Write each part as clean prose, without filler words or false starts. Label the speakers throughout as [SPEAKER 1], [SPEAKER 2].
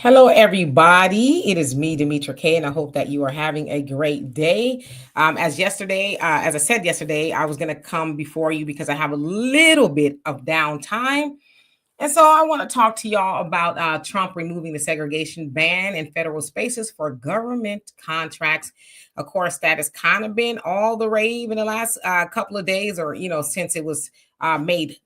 [SPEAKER 1] Hello, everybody. It is me, Demetra K, and I hope that you are having a great day. As I said yesterday, I was going to come before you because I have a little bit of downtime. And so I want to talk to y'all about Trump removing the segregation ban in federal spaces for government contracts. Of course, that has kind of been all the rave in the last couple of days, or since it was made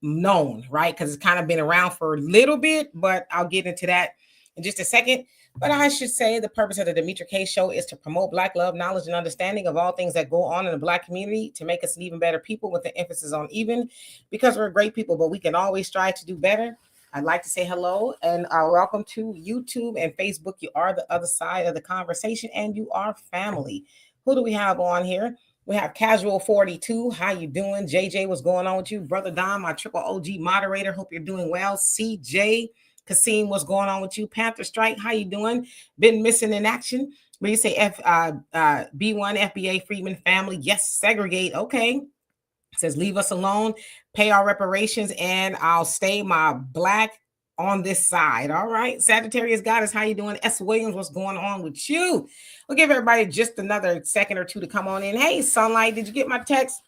[SPEAKER 1] known, right? Because it's kind of been around for a little bit, but I'll get into that in just a second. But I should say the purpose of the Demetra K Show is to promote Black love, knowledge, and understanding of all things that go on in the Black community to make us an even better people with the emphasis on even, because we're great people, but we can always strive to do better. I'd like to say hello and welcome to YouTube and Facebook. You are the other side of the conversation and you are family. Who do we have on here? We have Casual 42. How you doing? JJ, what's going on with you? Brother Don, my triple OG moderator. Hope you're doing well. CJ, Kasim, what's going on with you? Panther Strike, how you doing? Been missing in action. When you say B1 FBA Freedman family, yes, segregate. Okay. It says leave us alone, pay our reparations, and I'll stay my Black on this side. All right. Sagittarius Goddess, how you doing? S. Williams, what's going on with you? We'll give everybody just another second or two to come on in. Hey, Sunlight, did you get my text?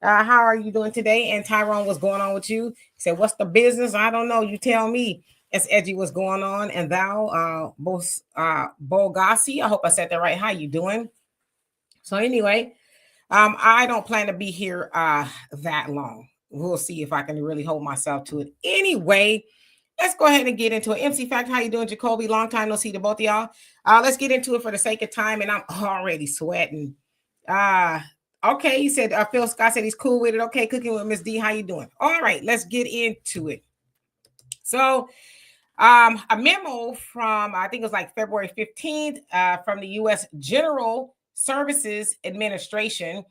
[SPEAKER 1] How are you doing today? And Tyrone, what's going on with you? He said, what's the business? I don't know. You tell me. It's Edgy, what's going on? And thou, Bolgasi, I hope I said that right. How you doing? So anyway, I don't plan to be here that long. We'll see if I can really hold myself to it. Anyway, let's go ahead and get into it. MC Fact, how you doing, Jacoby? Long time no see to both of y'all. Let's get into it for the sake of time, and I'm already sweating. Okay, he said, Phil Scott said he's cool with it. Okay, cooking with Miss D, how you doing? All right, let's get into it. So, a memo from, I think it was like February 15th, from the U.S. General Services Administration,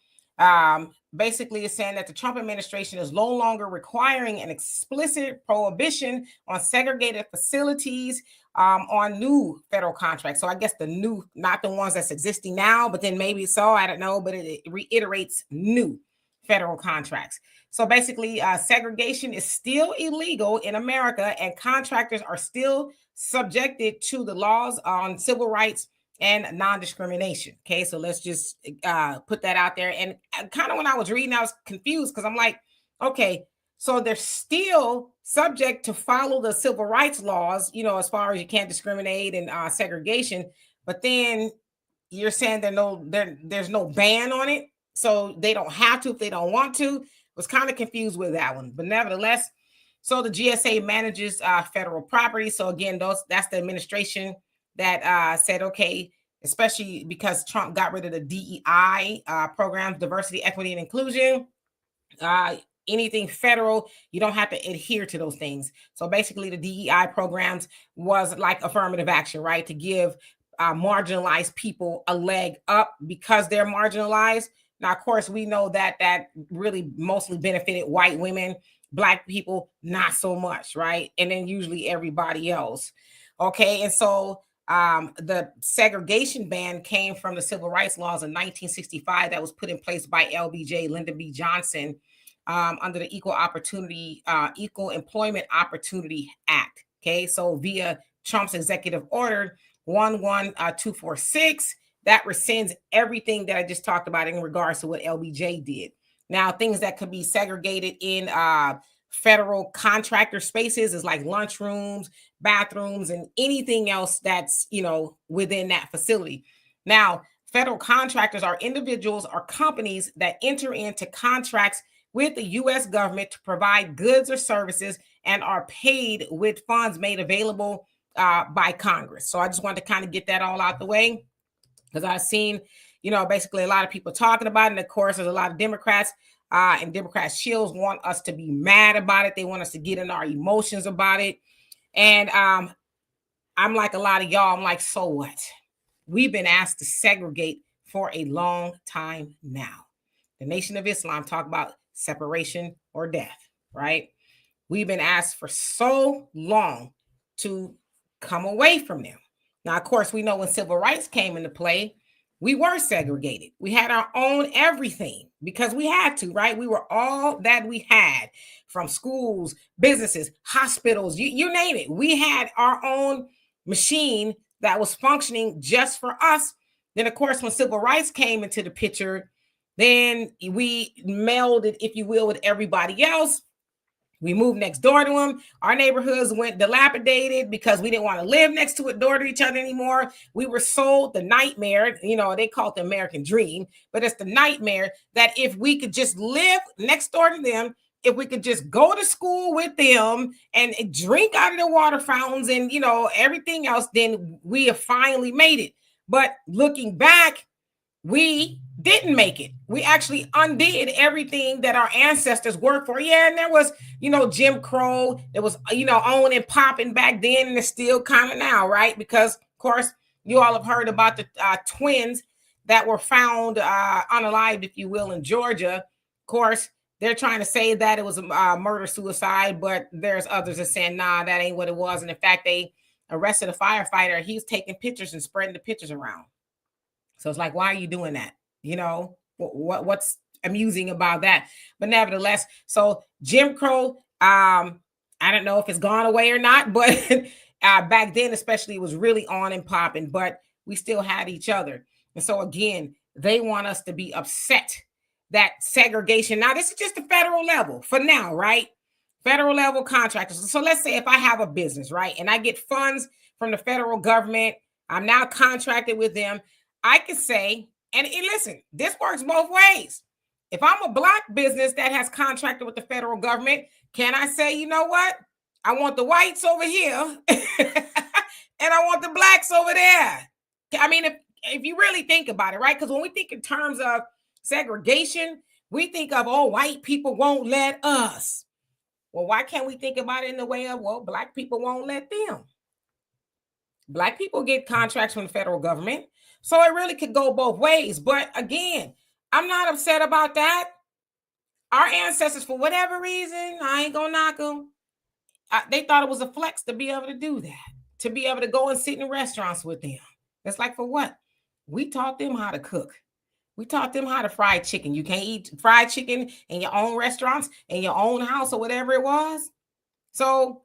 [SPEAKER 1] basically is saying that the Trump administration is no longer requiring an explicit prohibition on segregated facilities on new federal contracts. So I guess the new, not the ones that's existing now, but then maybe so, I don't know, but it reiterates new federal contracts. So basically, segregation is still illegal in America, and contractors are still subjected to the laws on civil rights and non-discrimination. Okay, so let's just put that out there. And kind of when I was reading, I was confused because I'm like, okay, so they're still subject to follow the civil rights laws, as far as you can't discriminate and segregation, but then you're saying there's no ban on it, so they don't have to if they don't want to. Was kind of confused with that one, but nevertheless, so the GSA manages federal property. So again, that's the administration that said, okay, especially because Trump got rid of the DEI programs, diversity, equity, and inclusion. Anything federal, you don't have to adhere to those things. So basically, the DEI programs was like affirmative action, right? To give marginalized people a leg up because they're marginalized. Now, of course, we know that really mostly benefited white women, Black people, not so much, right? And then usually everybody else. Okay, and so the segregation ban came from the civil rights laws in 1965 that was put in place by LBJ, Lyndon B. Johnson, under the Equal Employment Opportunity Act. Okay, so via Trump's executive order 11246, that rescinds everything that I just talked about in regards to what LBJ did. Now, things that could be segregated in federal contractor spaces is like lunchrooms, bathrooms, and anything else that's, within that facility. Now, federal contractors are individuals or companies that enter into contracts with the U.S. government to provide goods or services and are paid with funds made available by Congress. So I just wanted to kind of get that all out the way, because I've seen, basically a lot of people talking about it. And of course, there's a lot of Democrats and Democrat shills want us to be mad about it. They want us to get in our emotions about it. And I'm like a lot of y'all, I'm like, so what? We've been asked to segregate for a long time now. The Nation of Islam talk about separation or death, right? We've been asked for so long to come away from them. Now, of course, we know when civil rights came into play, we were segregated. We had our own everything because we had to, right? We were all that we had, from schools, businesses, hospitals, you name it. We had our own machine that was functioning just for us. Then, of course, when civil rights came into the picture, then we melded, if you will, with everybody else. We moved next door to them. Our neighborhoods went dilapidated because we didn't want to live next to it, door to each other anymore. We were sold the nightmare. They call it the American dream, but it's the nightmare that if we could just live next door to them, if we could just go to school with them and drink out of the water fountains and, everything else, then we have finally made it. But looking back, we didn't make it. We actually undid everything that our ancestors worked for. Yeah, and there was, Jim Crow. There was, on and popping back then, and it's still kind of now, right? Because, of course, you all have heard about the twins that were found unalived, if you will, in Georgia. Of course, they're trying to say that it was a murder-suicide, but there's others that saying, nah, that ain't what it was. And in fact, they arrested a firefighter. He was taking pictures and spreading the pictures around. So it's like, why are you doing that? What's amusing about that? But nevertheless, so Jim Crow, I don't know if it's gone away or not, but back then, especially, it was really on and popping, but we still had each other. And so again, they want us to be upset that segregation. Now, this is just the federal level for now, right? Federal level contractors. So let's say if I have a business, right, and I get funds from the federal government, I'm now contracted with them. I could say, and listen, this works both ways. If I'm a Black business that has contracted with the federal government, can I say, you know what? I want the whites over here and I want the Blacks over there. I mean, if you really think about it, right? Because when we think in terms of segregation, we think of, white people won't let us. Well, why can't we think about it in the way of, Black people won't let them? Black people get contracts from the federal government. So it really could go both ways. But again, I'm not upset about that. Our ancestors, for whatever reason, I ain't gonna knock them. They thought it was a flex to be able to do that, to be able to go and sit in restaurants with them. It's like, for what? We taught them how to cook. We taught them how to fry chicken. You can't eat fried chicken in your own restaurants, in your own house, or whatever it was. So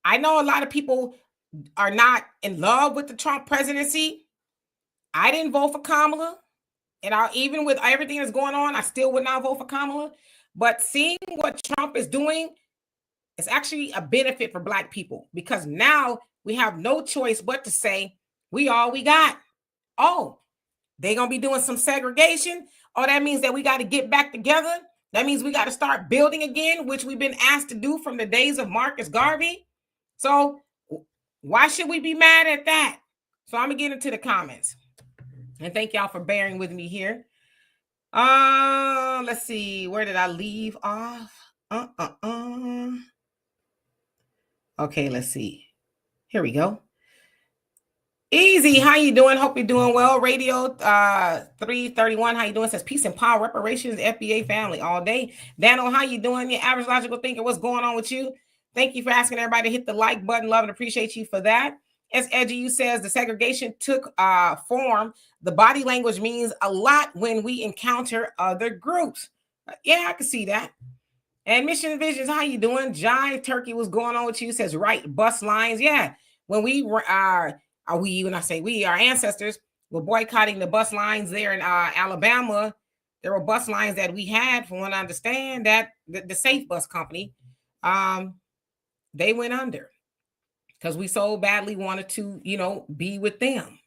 [SPEAKER 1] I know a lot of people are not in love with the Trump presidency. I didn't vote for Kamala. And even with everything that's going on, I still would not vote for Kamala. But seeing what Trump is doing is actually a benefit for Black people, because now we have no choice but to say, we all we got. Oh, they're going to be doing some segregation. Oh, that means that we got to get back together. That means we got to start building again, which we've been asked to do from the days of Marcus Garvey. So why should we be mad at that? So I'm going to get into the comments. And thank y'all for bearing with me here. Let's see. Where did I leave off? Okay, let's see. Here we go. Easy, how you doing? Hope you're doing well. Radio 331, how you doing? Says peace and power, reparations, FBA family all day. Dano, how you doing? Your average logical thinker, what's going on with you? Thank you for asking everybody to hit the like button. Love and appreciate you for that. As Edgy says, the segregation took form. The body language means a lot when we encounter other groups. Yeah, I can see that. And Mission Visions, how you doing? Jive Turkey, what's going on with you? Says right, bus lines. Yeah, when we were when I say we, our ancestors were boycotting the bus lines there in Alabama. There were bus lines that we had, from what I understand, that the Safe Bus Company, they went under because we so badly wanted to, be with them,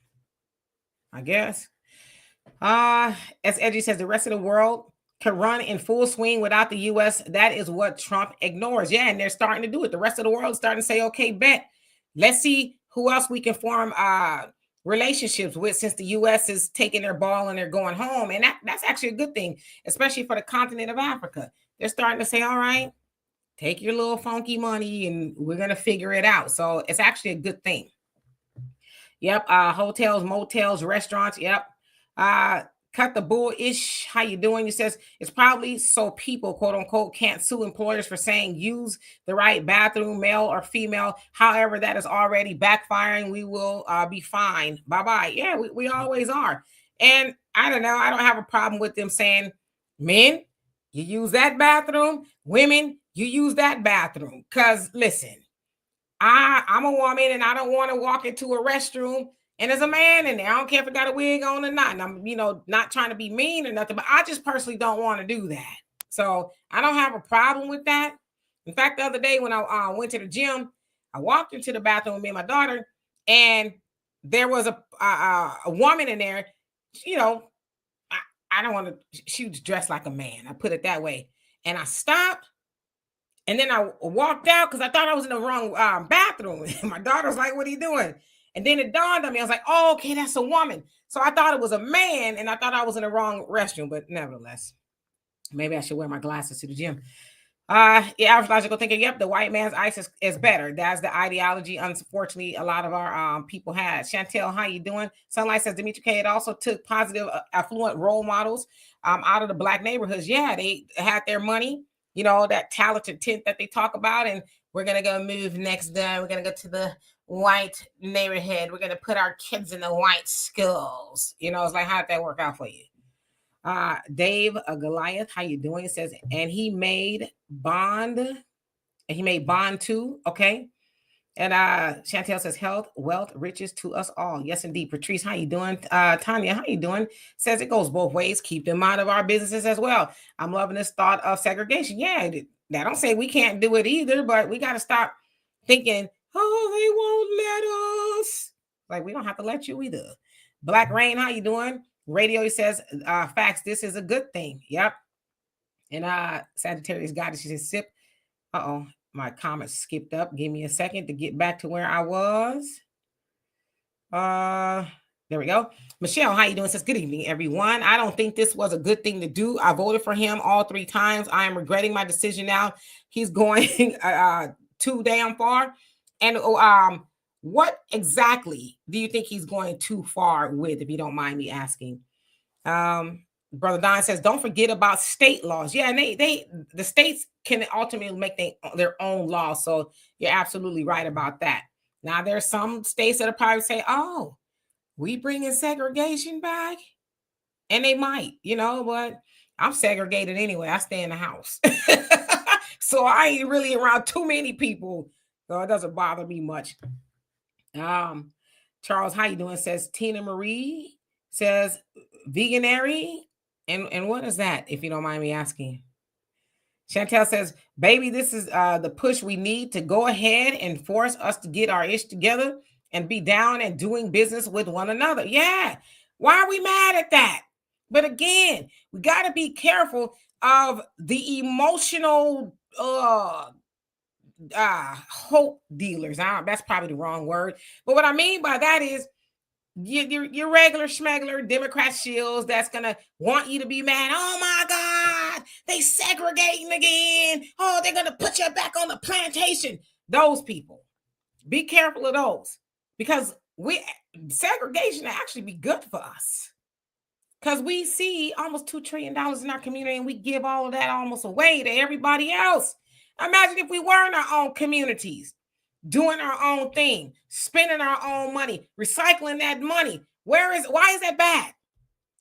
[SPEAKER 1] I guess. As Edgy says, the rest of the world can run in full swing without the U.S. That is what Trump ignores. Yeah, and they're starting to do it. The rest of the world is starting to say, okay, bet. Let's see who else we can form relationships with, since the U.S. is taking their ball and they're going home. And that's actually a good thing, especially for the continent of Africa. They're starting to say, all right, take your little funky money and we're going to figure it out. So it's actually a good thing. Yep. Hotels, motels, restaurants. Yep. Cut the bull-ish. How you doing? He says it's probably so people, quote unquote, can't sue employers for saying use the right bathroom, male or female. However, that is already backfiring. We will be fine. Bye-bye. Yeah, we always are. And I don't know. I don't have a problem with them saying, men, you use that bathroom. Women, you use that bathroom. Because listen, I'm a woman and I don't want to walk into a restroom and there's a man in there. I don't care if I got a wig on or not. And I'm, not trying to be mean or nothing, but I just personally don't want to do that. So I don't have a problem with that. In fact, the other day when I went to the gym, I walked into the bathroom with me and my daughter, and there was a woman in there. You know, I, I don't want to. She was dressed like a man. I put it that way, and I stopped. And then I walked out because I thought I was in the wrong bathroom. And my daughter's like, "What are you doing?" And then it dawned on me. I was like, "Oh, okay, that's a woman." So I thought it was a man, and I thought I was in the wrong restroom. But nevertheless, maybe I should wear my glasses to the gym. Average logical thinking. Yep, the white man's ISIS is better. That's the ideology. Unfortunately, a lot of our people had. Chantel, how you doing? Sunlight says Dimitri K. It also took positive, affluent role models out of the black neighborhoods. Yeah, they had their money. That talented tint that they talk about, and we're gonna go move next door. We're gonna go to the white neighborhood. We're gonna put our kids in the white schools. It's like, how did that work out for you? Dave Goliath, how you doing? It says, and he made Bond, and he made Bond too. Okay. And Chantel says, health, wealth, riches to us all. Yes, indeed. Patrice, how you doing? Tanya, how you doing? Says it goes both ways. Keep them out of our businesses as well. I'm loving this thought of segregation. Yeah, that don't say we can't do it either, but we got to stop thinking, oh, they won't let us. Like, we don't have to let you either. Black Rain, how you doing? Radio says, facts, this is a good thing. Yep. And Sagittarius Goddess, she says, sip. Uh-oh, my comments skipped up. Give me a second to get back to where I was. There we go. Michelle, how you doing? Says, good evening, everyone. I don't think this was a good thing to do. I voted for him all 3 times. I am regretting my decision now. He's going too damn far. And what exactly do you think he's going too far with, if you don't mind me asking? Brother Don says, don't forget about state laws. Yeah, and the states can ultimately make their own laws. So you're absolutely right about that. Now, there's some states that will probably say, oh, we bringing segregation back. And they might, but I'm segregated anyway. I stay in the house. So I ain't really around too many people. So it doesn't bother me much. Charles, how you doing? Says Tina Marie, says veganary. And what is that, if you don't mind me asking? Chantel says, baby, this is the push we need to go ahead and force us to get our ish together and be down and doing business with one another. Yeah. Why are we mad at that? But again, we got to be careful of the emotional hope dealers. That's probably the wrong word. But what I mean by that is, your regular schmegler Democrat shills that's gonna want you to be mad. Oh my God, they segregating again. Oh, they're gonna put you back on the plantation. Those people, be careful of those, because segregation actually be good for us, because we see almost $2 trillion in our community and we give all of that almost away to everybody else. Imagine if we were in our own communities, doing our own thing, spending our own money, recycling that money. Why is that bad?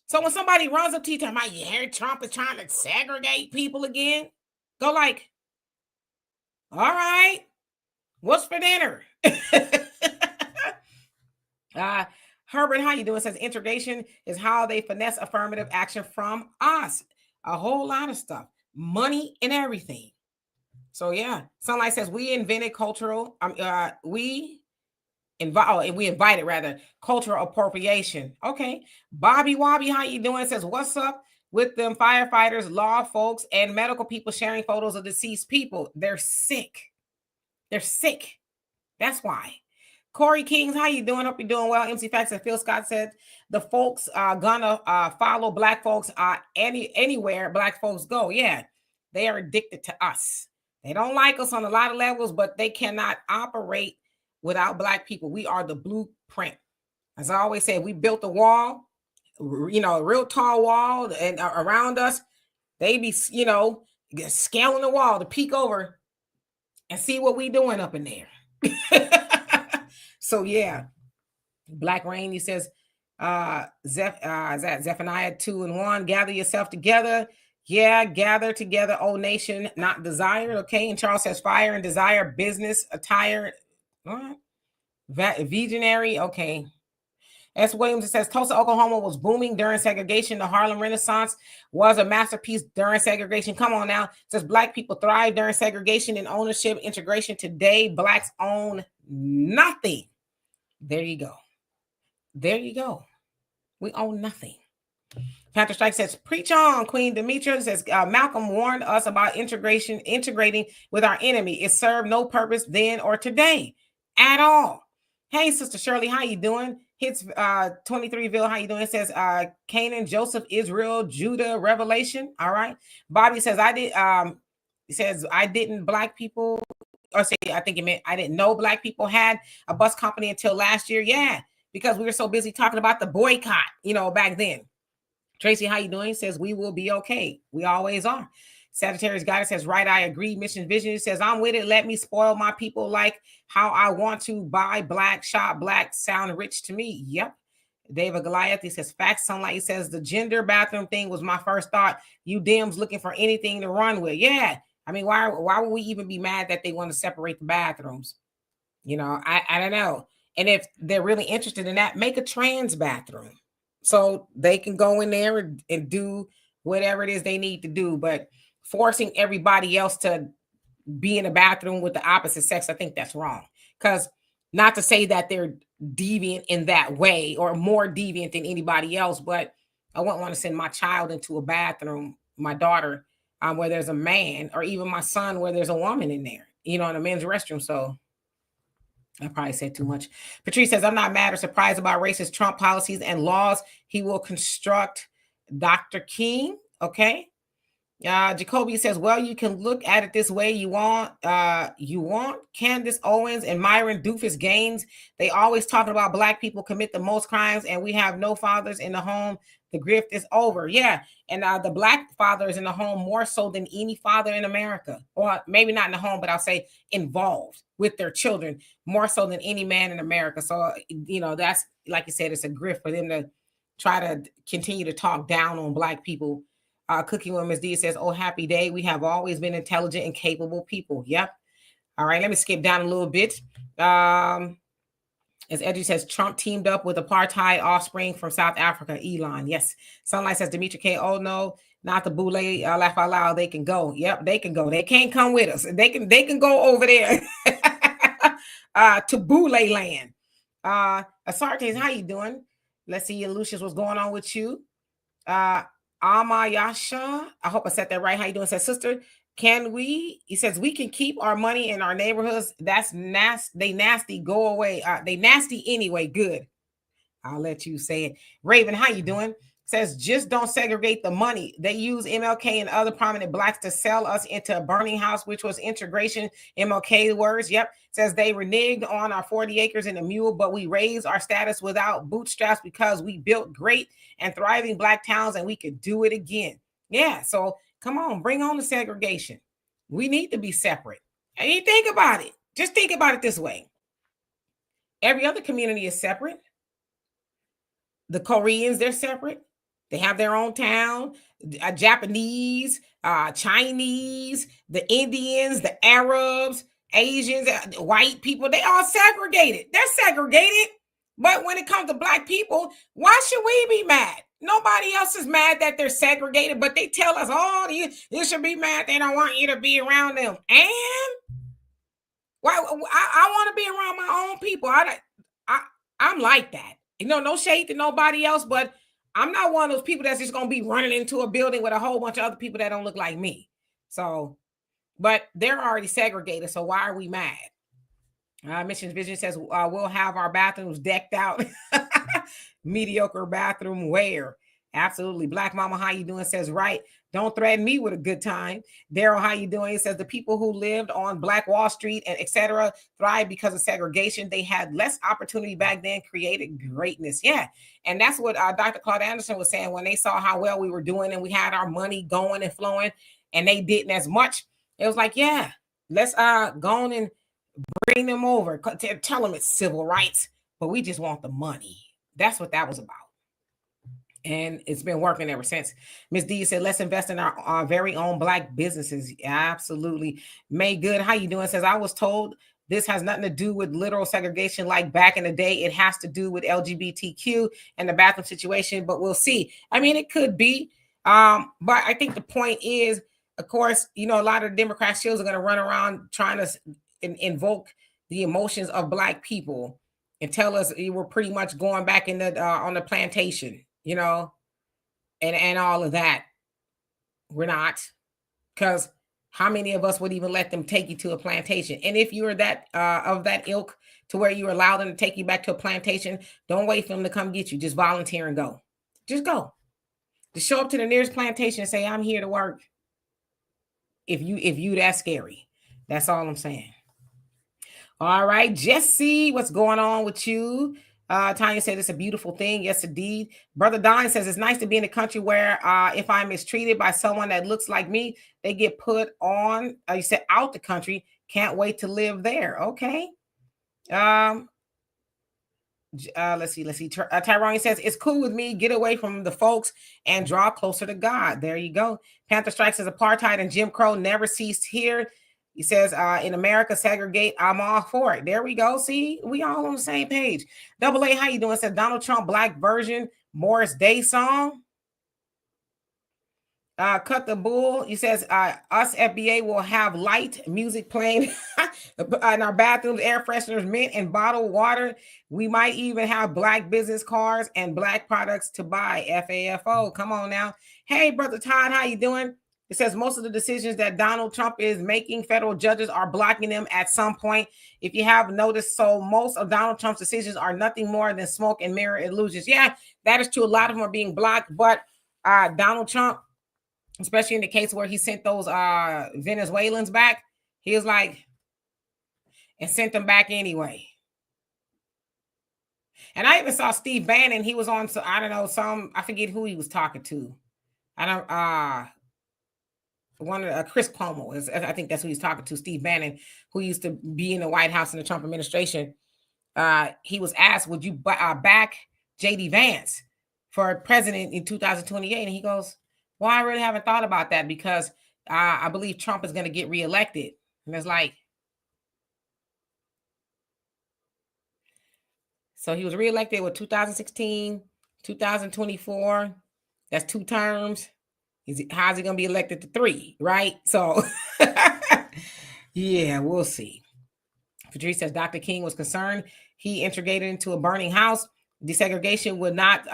[SPEAKER 1] So when somebody runs up to you talking about, you hear Trump is trying to segregate people again, go like, all right, what's for dinner? Herbert, how you doing? Says integration is how they finesse affirmative action from us. A whole lot of stuff, money and everything. So yeah, Sunlight says we invented cultural. We invited rather cultural appropriation. Okay, Bobby Wobby, how you doing? Says what's up with them firefighters, law folks, and medical people sharing photos of deceased people? They're sick. They're sick. That's why. Corey Kings, how you doing? Hope you're doing well. MC Facts and Phil Scott said the folks are gonna follow black folks anywhere black folks go. Yeah, they are addicted to us. They don't like us on a lot of levels, but they cannot operate without black people. We are the blueprint. As I always say, we built a wall, a real tall wall, and around us, they be, scaling the wall to peek over and see what we doing up in there. So yeah, Black Rain, he says, Zephaniah 2:1, gather yourself together. Yeah, gather together, O nation, not desired. Okay. And Charles says fire and desire, business, attire, All right. Visionary. Okay. S. Williams, it says Tulsa, Oklahoma was booming during segregation. The Harlem Renaissance was a masterpiece during segregation. Come on now. It says Black people thrived during segregation and ownership integration. Today, Blacks own nothing. There you go. There you go. We own nothing. Panther Strike says, preach on, Queen Demetra. Says, Malcolm warned us about integrating with our enemy. It served no purpose then or today at all. Hey, Sister Shirley, how you doing? Hits 23ville, how you doing? It says, Canaan, Joseph, Israel, Judah, Revelation. All right. Bobby says, he says, I didn't black people, or say, I think it meant I didn't know Black people had a bus company until last year. Yeah, because we were so busy talking about the boycott, back then. Tracy, how you doing? Says we will be okay. We always are. Sagittarius Goddess says, right, I agree. Mission Vision says, I'm with it. Let me spoil my people like how I want to. Buy black, shop black, sound rich to me. Yep. David Goliath, he says, facts. Sunlight, he says, the gender bathroom thing was my first thought. You Dems looking for anything to run with. Yeah. I mean, why would we even be mad that they want to separate the bathrooms? I don't know. And if they're really interested in that, make a trans bathroom so they can go in there and do whatever it is they need to do. But forcing everybody else to be in a bathroom with the opposite sex, I think that's wrong. Because not to say that they're deviant in that way or more deviant than anybody else, but I wouldn't want to send my child into a bathroom, my daughter, where there's a man, or even my son where there's a woman in there, in a men's restroom. So I probably said too much. Patrice says, I'm not mad or surprised about racist Trump policies and laws he will construct. Dr. King, okay. Jacoby says, well, you can look at it this way. You want Candace Owens and Myron Doofus Gaines. They always talking about Black people commit the most crimes and we have no fathers in the home. The grift is over. Yeah. And the Black father is in the home more so than any father in America, or maybe not in the home, but I'll say involved with their children more so than any man in America. So, that's, like you said, it's a grift for them to try to continue to talk down on Black people. Cookie Women's D says, oh, happy day. We have always been intelligent and capable people. Yep. All right. Let me skip down a little bit. As Edgy says, Trump teamed up with apartheid offspring from South Africa, Elon. Yes. Sunlight says, Demetra K. Oh, no, not the boule. Laugh out loud. They can go. Yep, they can go. They can't come with us. They can go over there to boule land. Asartes, how you doing? Let's see, Lucius, what's going on with you? Amayasha, I hope I said that right. How you doing? Says, sister, he says, we can keep our money in our neighborhoods. That's nasty. They nasty. Go away. They nasty anyway. Good. I'll let you say it. Raven, how you doing? Says, just don't segregate the money. They use MLK and other prominent Blacks to sell us into a burning house, which was integration. MLK words. Yep. Says they reneged on our 40 acres and a mule, but we raised our status without bootstraps because we built great and thriving Black towns and we could do it again. Yeah. So come on, bring on the segregation. We need to be separate. And you think about it. Just think about it this way. Every other community is separate. The Koreans, they're separate. They have their own town. Japanese, Chinese, the Indians, the Arabs, Asians, white people, they all segregated. They're segregated. But when it comes to Black people, why should we be mad? Nobody else is mad that they're segregated, but they tell us, oh, you should be mad. They don't want you to be around them. And why? I want to be around my own people. I'm like that. No shade to nobody else, but I'm not one of those people that's just going to be running into a building with a whole bunch of other people that don't look like me. So, but they're already segregated. So why are we mad? Missions Vision says, we'll have our bathrooms decked out. Mediocre bathroom wear. Absolutely. Black Mama, how you doing? Says, right. Don't threaten me with a good time. Daryl, how you doing? He says, the people who lived on Black Wall Street and etc. thrived because of segregation. They had less opportunity back then, created greatness. Yeah. And that's what Dr. Claude Anderson was saying when they saw how well we were doing and we had our money going and flowing and they didn't as much. It was like, yeah, let's go on and bring them over. Tell them it's civil rights, but we just want the money. That's what that was about. And it's been working ever since. Miss D said, let's invest in our very own Black businesses. Absolutely. May Good, how you doing? Says, I was told This has nothing to do with literal segregation like back in the day. It has to do with LGBTQ and the bathroom situation, but we'll see. I mean, it could be. But I think the point is, of course, a lot of Democrat shows are going to run around trying to invoke the emotions of Black people and tell us we're pretty much going back in the on the plantation, and all of that. We're not, because how many of us would even let them take you to a plantation? And if you're that of that ilk to where you allow them to take you back to a plantation, don't wait for them to come get you. Just volunteer and go. Just go. Just show up to the nearest plantation and say, I'm here to work. If you that scary. That's all I'm saying. All right, Jesse, what's going on with you? Tanya said it's a beautiful thing. Yes, indeed. Brother Don says it's nice to be in a country where if I'm mistreated by someone that looks like me, they get put on, you said out the country. Can't wait to live there. Okay. Let's see. Tyrone says it's cool with me. Get away from the folks and draw closer to God. There you go. Panther Strike says apartheid and Jim Crow never ceased here. He says, in America, segregate. I'm all for it. There we go. See, we all on the same page. Double A, how you doing? Says Donald Trump Black version Morris Day song. Cut the bull. He says, us FBA will have light music playing in our bathrooms, air fresheners, mint, and bottled water. We might even have Black business cards and Black products to buy. FAFO. Come on now. Hey, Brother Todd, how you doing? It says most of the decisions that Donald Trump is making, federal judges are blocking them at some point. If you have noticed, so most of Donald Trump's decisions are nothing more than smoke and mirror illusions. Yeah, that is true. A lot of them are being blocked, but Donald Trump, especially in the case where he sent those Venezuelans back, he was like, and sent them back anyway. And I even saw Steve Bannon. He was on, so I don't know, I forget who he was talking to. One of Chris Cuomo I think that's who he's talking to. Steve Bannon, who used to be in the White House in the Trump administration. He was asked, "Would you back J.D. Vance for president in 2028?" And he goes, "Well, I really haven't thought about that because I believe Trump is going to get reelected." And it's like, so he was reelected with 2016, 2024. That's 2 terms. How's he going to be elected to 3, right? So, yeah, we'll see. Patrice says Dr. King was concerned. He integrated into a burning house. Desegregation would not,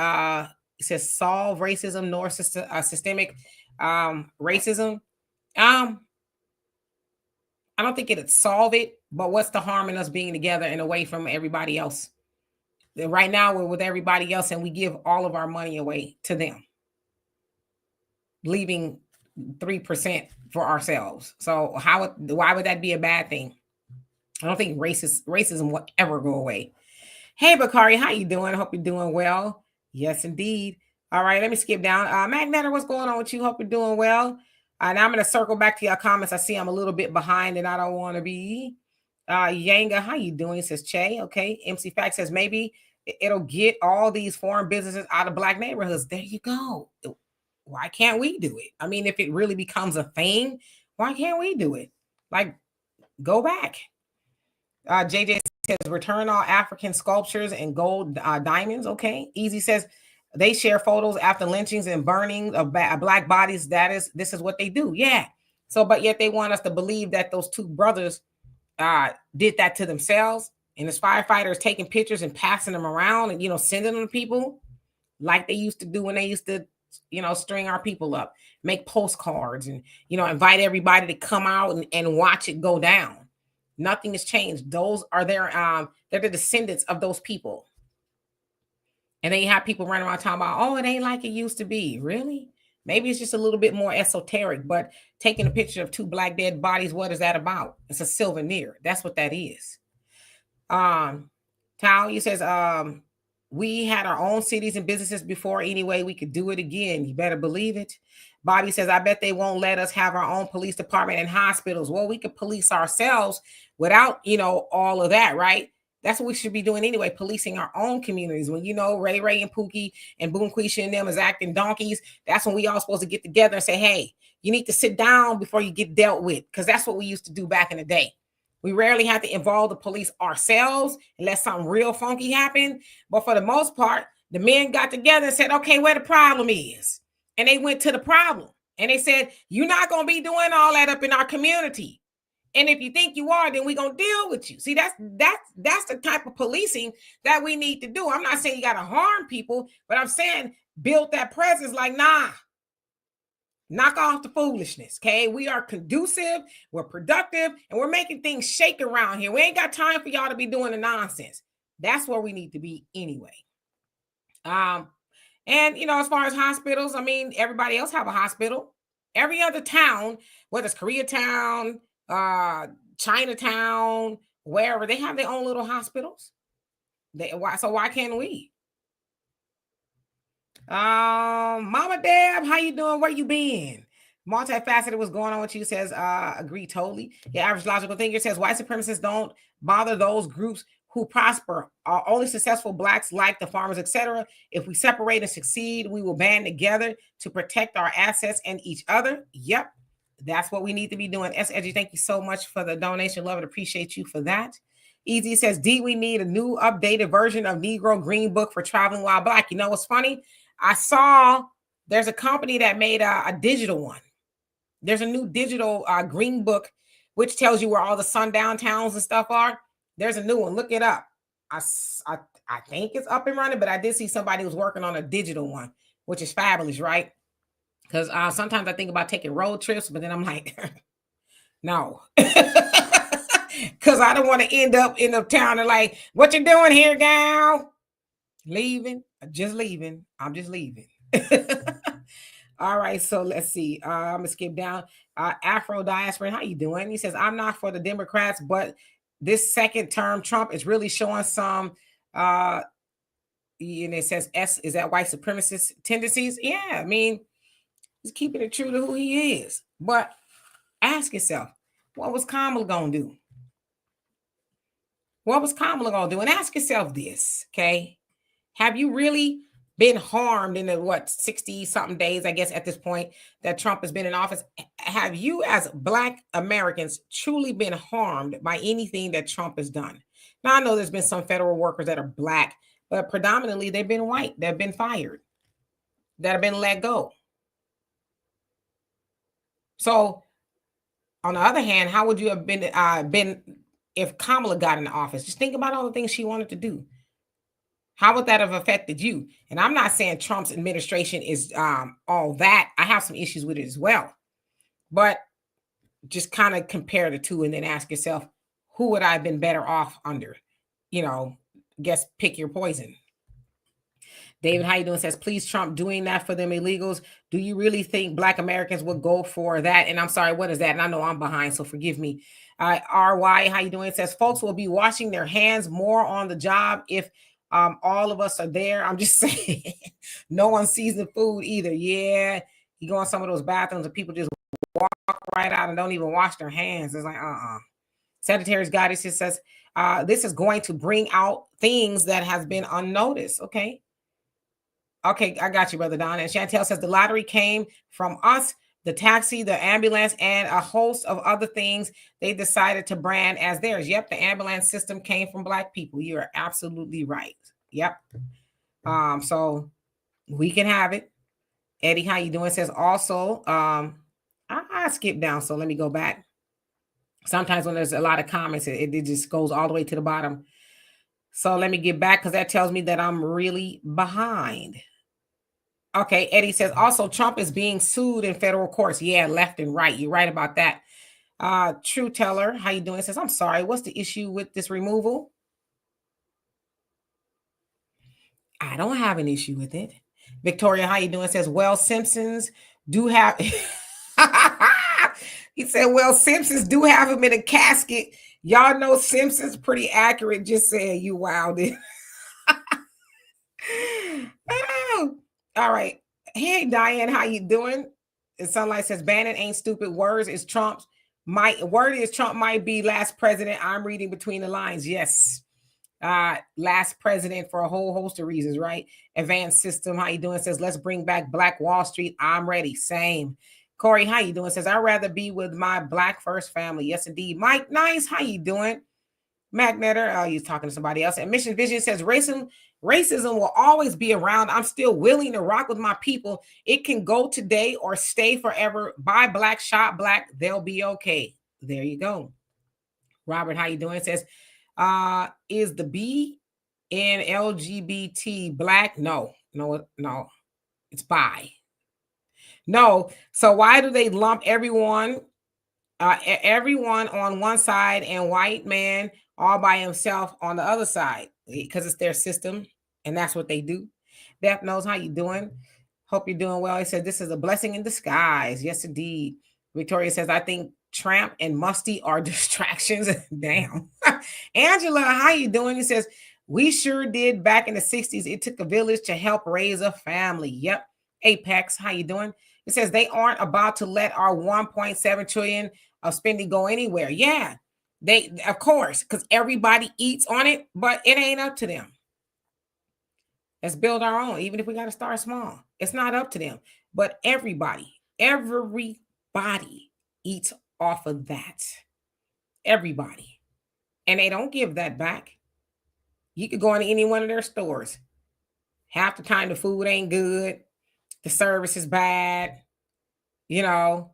[SPEAKER 1] it says, solve racism nor systemic racism. I don't think it'd solve it, but what's the harm in us being together and away from everybody else? Right now, we're with everybody else and we give all of our money away to them, leaving 3% for ourselves. So why would that be a bad thing? I don't think racism will ever go away. Hey, Bakari, how you doing? I hope you're doing well. Yes, indeed. All right, let me skip down. Magnetter, what's going on with you? Hope you're doing well. And I'm going to circle back to your comments. I see I'm a little bit behind and I don't want to be. Yanga, how you doing? Says Che. Okay. MC Fact says maybe it'll get all these foreign businesses out of Black neighborhoods. There you go. Why can't we do it? I mean, if it really becomes a thing, why can't we do it? Like, go back. JJ says, return all African sculptures and gold diamonds. Okay. Easy says, they share photos after lynchings and burning of Black bodies. This is what they do. Yeah. So, but yet they want us to believe that those 2 brothers did that to themselves. And as firefighters taking pictures and passing them around and, sending them to people like they used to do when they used to, string our people up, make postcards and, invite everybody to come out and watch it go down. Nothing has changed. Those are they're the descendants of those people. And then you have people running around talking about, oh, it ain't like it used to be. Really? Maybe it's just a little bit more esoteric, but taking a picture of 2 Black dead bodies, what is that about? It's a souvenir. That's what that is. Talia says, we had our own cities and businesses before anyway. We could do it again. You better believe it. Bobby says, I bet they won't let us have our own police department and hospitals. Well, we could police ourselves without, all of that, right? That's what we should be doing anyway, policing our own communities. When, Ray and Pookie and Boom Quisha and them is acting donkeys, that's when we all supposed to get together and say, hey, you need to sit down before you get dealt with. Because that's what we used to do back in the day. We rarely have to involve the police ourselves unless something real funky happened. But for the most part, the men got together and said, okay, where the problem is. And they went to the problem. And they said, you're not going to be doing all that up in our community. And if you think you are, then we're going to deal with you. See, that's the type of policing that we need to do. I'm not saying you got to harm people, but I'm saying build that presence like, nah, knock off the foolishness, okay? We are conducive, we're productive, and we're making things shake around here. We ain't got time for y'all to be doing the nonsense. That's where we need to be anyway. And as far as hospitals, I mean, everybody else have a hospital. Every other town, whether it's Koreatown, Chinatown, wherever, they have their own little hospitals. So why can't we? Mama Deb, how you doing? Where you been? Multifaceted, what's going on with you? Says, agree totally. The average logical thinker says white supremacists don't bother those groups who prosper. Only successful blacks like the farmers, etc. If we separate and succeed, we will band together to protect our assets and each other. Yep, that's what we need to be doing. S. Edgy, thank you so much for the donation. Love and appreciate you for that. Easy says, D, we need a new updated version of Negro Green Book for traveling while black. You know what's funny? I saw there's a company that made a digital one. There's a new digital green book, which tells you where all the sundown towns and stuff are. There's a new one. Look it up. I think it's up and running, but I did see somebody was working on a digital one, which is fabulous, right? Because sometimes I think about taking road trips, but then I'm like, no. Because I don't want to end up in the town and like, what you doing here, gal? Leaving? Just leaving. I'm just leaving. All right, so let's see. I'm gonna skip down. Afro Diaspora, how you doing? He says, I'm not for the Democrats, but this second term Trump is really showing some and it says S, is that white supremacist tendencies? Yeah, I mean, he's keeping it true to who he is. But ask yourself, what was Kamala gonna do? What was Kamala gonna do? And ask yourself this, okay? Have you really been harmed in the 60 something days, I guess, at this point that Trump has been in office? Have you as Black Americans truly been harmed by anything that Trump has done? Now, I know there's been some federal workers that are Black, but predominantly they've been white, that have been fired, that have been let go. So on the other hand, how would you have been if Kamala got in office? Just think about all the things she wanted to do. How would that have affected you? And I'm not saying Trump's administration is all that. I have some issues with it as well. But just kind of compare the two and then ask yourself, who would I have been better off under? Guess pick your poison. David, how you doing? Says, please, Trump doing that for them illegals. Do you really think Black Americans would go for that? And I'm sorry, what is that? And I know I'm behind, so forgive me. RY, how you doing? Says, folks will be washing their hands more on the job if all of us are there. I'm just saying, no one sees the food either. Yeah, you go in some of those bathrooms and people just walk right out and don't even wash their hands. It's like, Sagittarius Goddess says, this is going to bring out things that has been unnoticed. Okay, I got you, Brother Don. And Chantel says, the lottery came from us, the taxi, the ambulance, and a host of other things they decided to brand as theirs. Yep, the ambulance system came from Black people. You are absolutely right. Yep. So we can have it. Eddie, how you doing? Says also, I skipped down, so let me go back. Sometimes when there's a lot of comments, it just goes all the way to the bottom. So let me get back because that tells me that I'm really behind. Okay, Eddie says also Trump is being sued in federal courts. Yeah, left and right. You're right about that. True Teller, how you doing? Says, I'm sorry. What's the issue with this removal? I don't have an issue with it. Victoria, how you doing? Says, well, Simpsons do have. He said, well, Simpsons do have him in a casket. Y'all know Simpsons pretty accurate. Just saying, you wilded. Oh. All right. Hey, Diane, how you doing? And Sunlight says, Bannon ain't stupid. Words is Trump's. Word is Trump might be last president. I'm reading between the lines. Yes. Last president for a whole host of reasons, right? Advanced system, how you doing? Says, let's bring back Black Wall Street. I'm ready. Same. Corey, how you doing? Says, I'd rather be with my Black first family. Yes, indeed. Mike, nice. How you doing? Magnetter, he's talking to somebody else. And Mission Vision says, racism will always be around. I'm still willing to rock with my people. It can go today or stay forever. Buy black, shop black. They'll be okay. There you go. Robert, how you doing? Says, is the B in LGBT black? No. It's bi. No. So why do they lump everyone on one side and white man all by himself on the other side? Because it's their system and that's what they do. Beth knows, how you doing? Hope you're doing well. He said, this is a blessing in disguise. Yes, indeed. Victoria says, I think Tramp and Musty are distractions. Damn. Angela, how you doing? He says, we sure did back in the 60s. It took a village to help raise a family. Yep. Apex, how you doing? It says they aren't about to let our 1.7 trillion of spending go anywhere. Yeah, they, of course, because everybody eats on it, but it ain't up to them. Let's build our own, even if we got to start small. It's not up to them, but everybody eats off of that. Everybody. And they don't give that back. You could go into any one of their stores. Half the time the food ain't good. The service is bad, and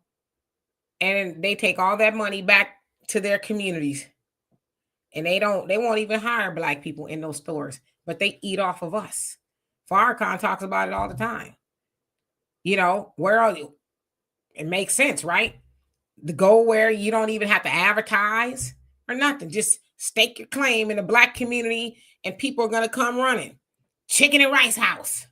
[SPEAKER 1] they take all that money back to their communities. And they won't even hire Black people in those stores, but they eat off of us. Farrakhan talks about it all the time. Where are you? It makes sense, right? To go where you don't even have to advertise or nothing. Just stake your claim in the Black community and people are going to come running. Chicken and Rice House.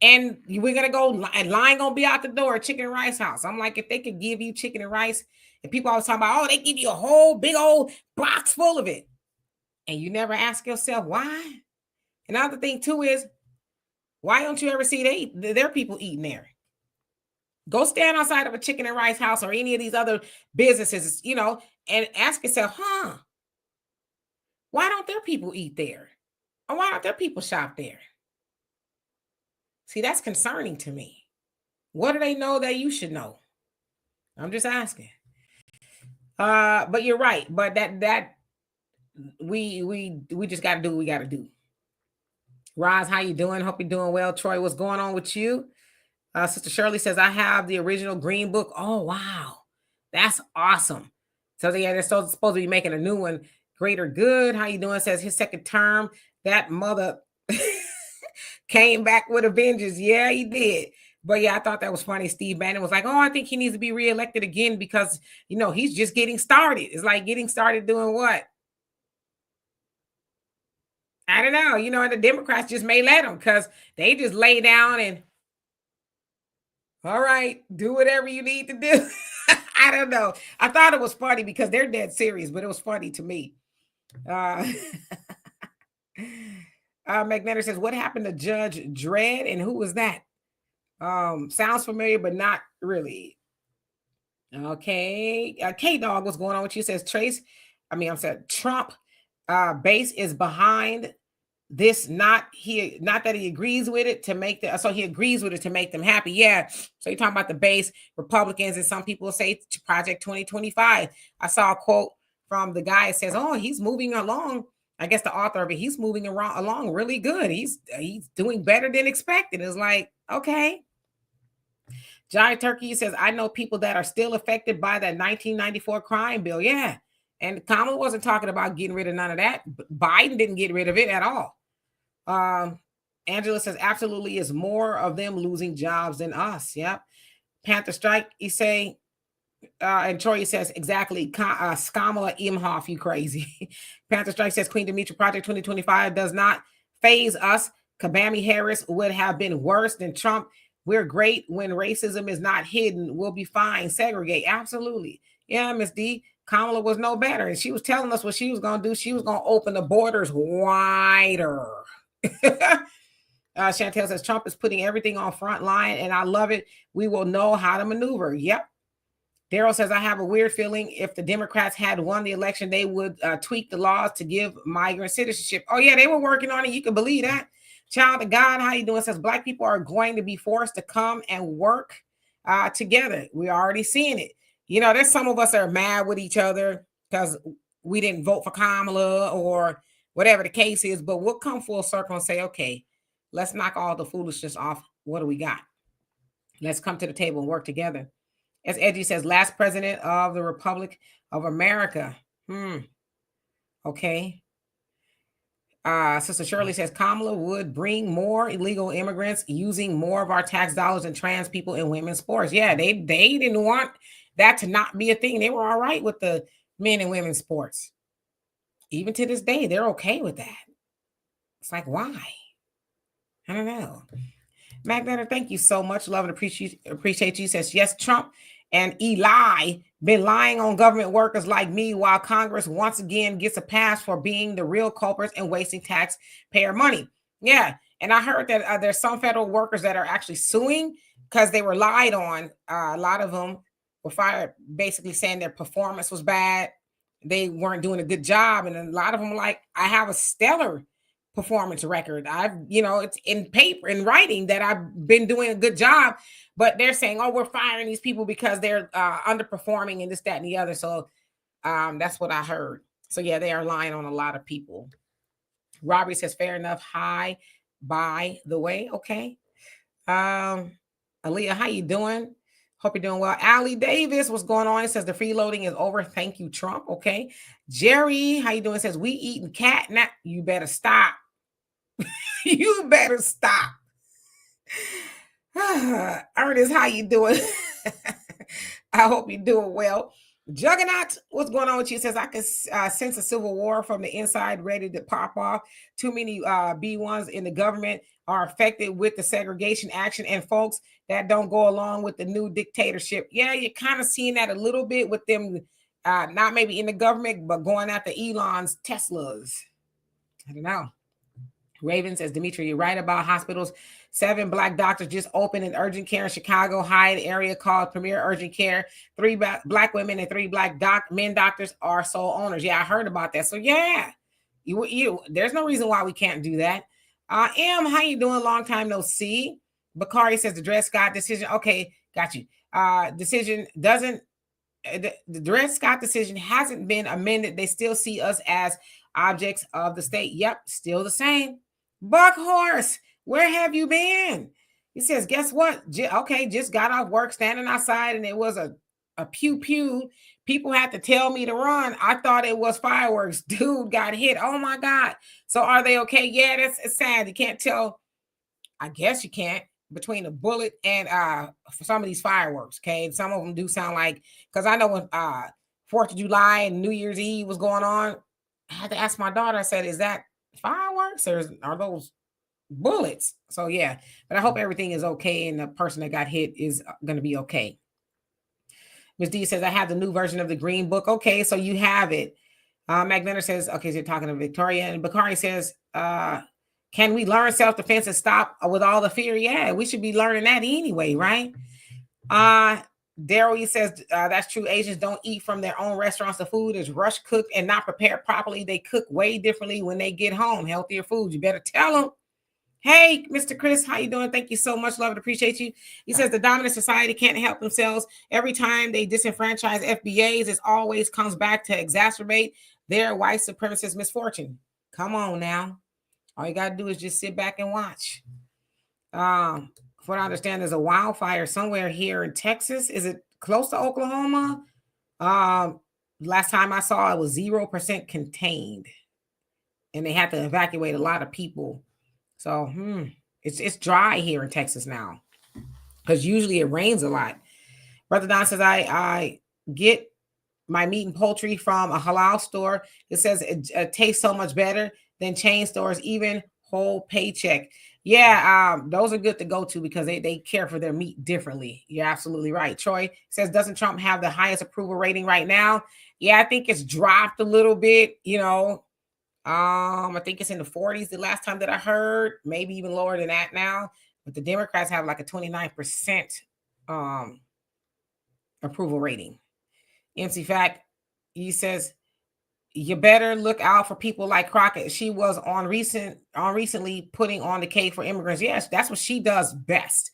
[SPEAKER 1] And we're going to go, and line going to be out the door, Chicken and Rice House. I'm like, if they could give you chicken and rice, and people always talking about, they give you a whole big old box full of it. And you never ask yourself why. Another thing too is, why don't you ever see their people eating there? Go stand outside of a Chicken and Rice House or any of these other businesses, and ask yourself, why don't their people eat there? Or why don't their people shop there? See, that's concerning to me. What do they know that you should know? I'm just asking. But you're right. But that we just got to do what we got to do. Roz, how you doing? Hope you're doing well. Troy, what's going on with you? Sister Shirley says, I have the original Green Book. Oh, wow. That's awesome. So yeah, they're supposed to be making a new one. Greater Good. How you doing? Says his second term. That mother came back with a vengeance. Yeah, he did. But yeah, I thought that was funny. Steve Bannon was like, I think he needs to be reelected again because, he's just getting started. It's like getting started doing what? I don't know. And the Democrats just may let him because they just lay down and, all right, do whatever you need to do. I don't know. I thought it was funny because they're dead serious, but it was funny to me. Magnetter says, what happened to Judge Dredd and who was that? Sounds familiar, but not really. Okay. K-Dog, what's going on with you? Says Trump base is behind this, not that he agrees with it to make so he agrees with it to make them happy. Yeah. So you're talking about the base Republicans, and some people say Project 2025. I saw a quote from the guy that says, he's moving along. I guess the author of it, he's moving along really good. He's doing better than expected. It's like, okay. Giant Turkey says, I know people that are still affected by that 1994 crime bill. Yeah. And Kamala wasn't talking about getting rid of none of that. Biden didn't get rid of it at all. Angela says, absolutely is more of them losing jobs than us. Yep. Panther Strike, you say, and Troy says, exactly, Kamala Imhoff, you crazy. Panther Strike says, Queen Demetra, Project 2025 does not phase us. Kabami Harris would have been worse than Trump. We're great when racism is not hidden. We'll be fine. Segregate. Absolutely. Yeah, Miss D. Kamala was no better. And she was telling us what she was going to do. She was going to open the borders wider. Chantel says, Trump is putting everything on front line, and I love it. We will know how to maneuver. Yep. Daryl says, I have a weird feeling if the Democrats had won the election, they would tweak the laws to give migrant citizenship. Oh, yeah, they were working on it. You can believe that. Child of God, how you doing? Says Black people are going to be forced to come and work together. We're already seeing it. You know, there's some of us that are mad with each other because we didn't vote for Kamala or whatever the case is, but we'll come full circle and say, okay, let's knock all the foolishness off. What do we got? Let's come to the table and work together. As Edgy says, last president of the Republic of America. Okay. Sister Shirley says Kamala would bring more illegal immigrants using more of our tax dollars and trans people in women's sports. Yeah, they didn't want that to not be a thing. They were all right with the men and women's sports. Even to this day, they're okay with that. It's like, why? I don't know. Magneto, thank you so much. Love and appreciate you. Says, yes, Trump and Eli been lying on government workers like me while Congress once again gets a pass for being the real culprits and wasting taxpayer money. Yeah. And I heard that there's some federal workers that are actually suing because they were lied on. A lot of them were fired, basically saying their performance was bad. They weren't doing a good job. And a lot of them were like, I have a stellar performance record. It's in paper, in writing, that I've been doing a good job, but they're saying, oh, we're firing these people because they're underperforming and this, that, and the other. So that's what I heard. So yeah, they are lying on a lot of people. Robbie says, fair enough. Hi, by the way. Okay. Aaliyah, how you doing? Hope you're doing well. Allie Davis, what's going on? It says the freeloading is over. Thank you, Trump. Okay. Jerry, how you doing? It says we eating cat. Now you better stop. You better stop. Ernest, how you doing? I hope you're doing well. Juggernaut, what's going on with you? It says I can sense a civil war from the inside ready to pop off. Too many B1s in the government are affected with the segregation action, and folks that don't go along with the new dictatorship. Yeah, you're kind of seeing that a little bit with them, not maybe in the government, but going after Elon's Teslas. I don't know. Raven says, Dimitri, you're right about hospitals. 7 Black doctors just opened an urgent care in Chicago Hyatt area called Premier Urgent Care. 3 Black women and 3 Black men doctors are sole owners. Yeah, I heard about that. So yeah, there's no reason why we can't do that. M, how you doing? Long time no see. Bakari says the Dred Scott decision. Okay, got you. Decision doesn't. The Dred Scott decision hasn't been amended. They still see us as objects of the state. Yep, still the same. Buckhorse, where have you been? He says, guess what? Just got off work, standing outside, and it was a pew pew. People had to tell me to run. I thought it was fireworks. Dude got hit. Oh my God. So are they okay? Yeah, it's sad. You can't tell. I guess you can't between a bullet and some of these fireworks. Okay. Some of them do sound like, because I know when 4th of July and New Year's Eve was going on, I had to ask my daughter, I said, is that fireworks or are those bullets? So yeah, but I hope everything is okay and the person that got hit is going to be okay. Ms. D says, I have the new version of the Green Book. Okay, so you have it. Magneto says, okay, so you're talking to Victoria. And Bakari says, can we learn self-defense and stop with all the fear? Yeah, we should be learning that anyway, right? Daryl, he says, that's true. Asians don't eat from their own restaurants. The food is rush cooked and not prepared properly. They cook way differently when they get home. Healthier food. You better tell them. Hey, Mr. Chris, how you doing? Thank you so much. Love and appreciate you. He says the dominant society can't help themselves. Every time they disenfranchise FBAs, it always comes back to exacerbate their white supremacist misfortune. Come on now. All you got to do is just sit back and watch. From what I understand, there's a wildfire somewhere here in Texas. Is it close to Oklahoma? Last time I saw it was 0% contained. And they had to evacuate a lot of people. So it's dry here in Texas now. Because usually it rains a lot. Brother Don says, I get my meat and poultry from a halal store. It says it tastes so much better than chain stores, even whole paycheck. Yeah, those are good to go to because they care for their meat differently. You're absolutely right. Troy says, doesn't Trump have the highest approval rating right now? Yeah, I think it's dropped a little bit, I think it's in the 40s the last time that I heard, maybe even lower than that now. But the Democrats have like a 29% approval rating. MC Fact, he says, you better look out for people like Crockett. She was on recently putting on the cake for immigrants. Yes, that's what she does best.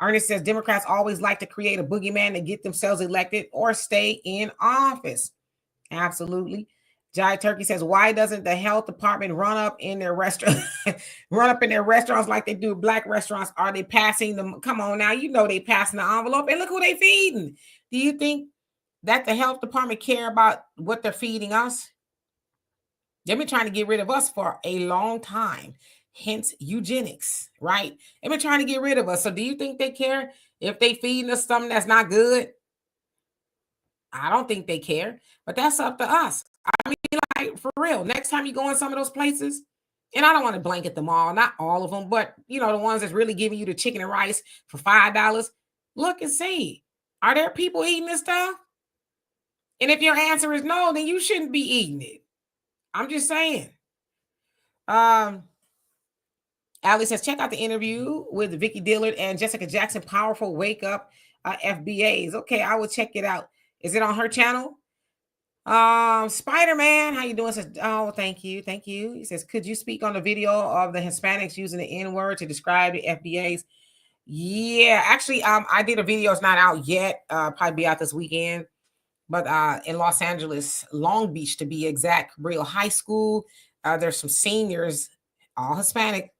[SPEAKER 1] Ernest says Democrats always like to create a boogeyman to get themselves elected or stay in office. Absolutely. Jai Turkey says, why doesn't the health department run up in their restaurant, run up in their restaurants like they do black restaurants? Are they passing them? Come on now, you know they passing the envelope, and look who they feeding. Do you think that the health department care about what they're feeding us? They've been trying to get rid of us for a long time. Hence eugenics, right? They've been trying to get rid of us. So do you think they care if they feeding us something that's not good? I don't think they care, but that's up to us. I mean, like, for real, next time you go in some of those places, and I don't want to blanket them all, not all of them, but you know, the ones that's really giving you the chicken and rice for $5, look and see, are there people eating this stuff? And if your answer is no, then you shouldn't be eating it. I'm just saying. Ali says, check out the interview with Vicki Dillard and Jessica Jackson, Powerful Wake Up FBAs. Okay, I will check it out. Is it on her channel? Spider-Man, how you doing? Says, oh, thank you. He says, could you speak on the video of the Hispanics using the N-word to describe the FBAs? Yeah, actually, I did a video. It's not out yet. Probably be out this weekend. But in Los Angeles, Long Beach to be exact, Cabrillo High School, there's some seniors, all Hispanic.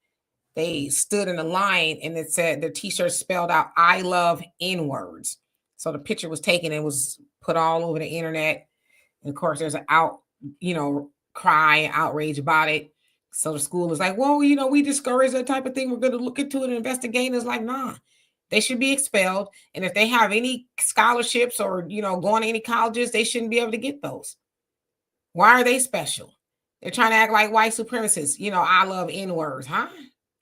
[SPEAKER 1] They stood in a line and it said the t-shirt spelled out, I love N-words. So the picture was taken and was put all over the internet. And of course, there's an cry, outrage about it. So the school is like, well, we discourage that type of thing. We're going to look into it and investigate. It's like, nah, they should be expelled. And if they have any scholarships or, going to any colleges, they shouldn't be able to get those. Why are they special? They're trying to act like white supremacists. I love N-words, huh?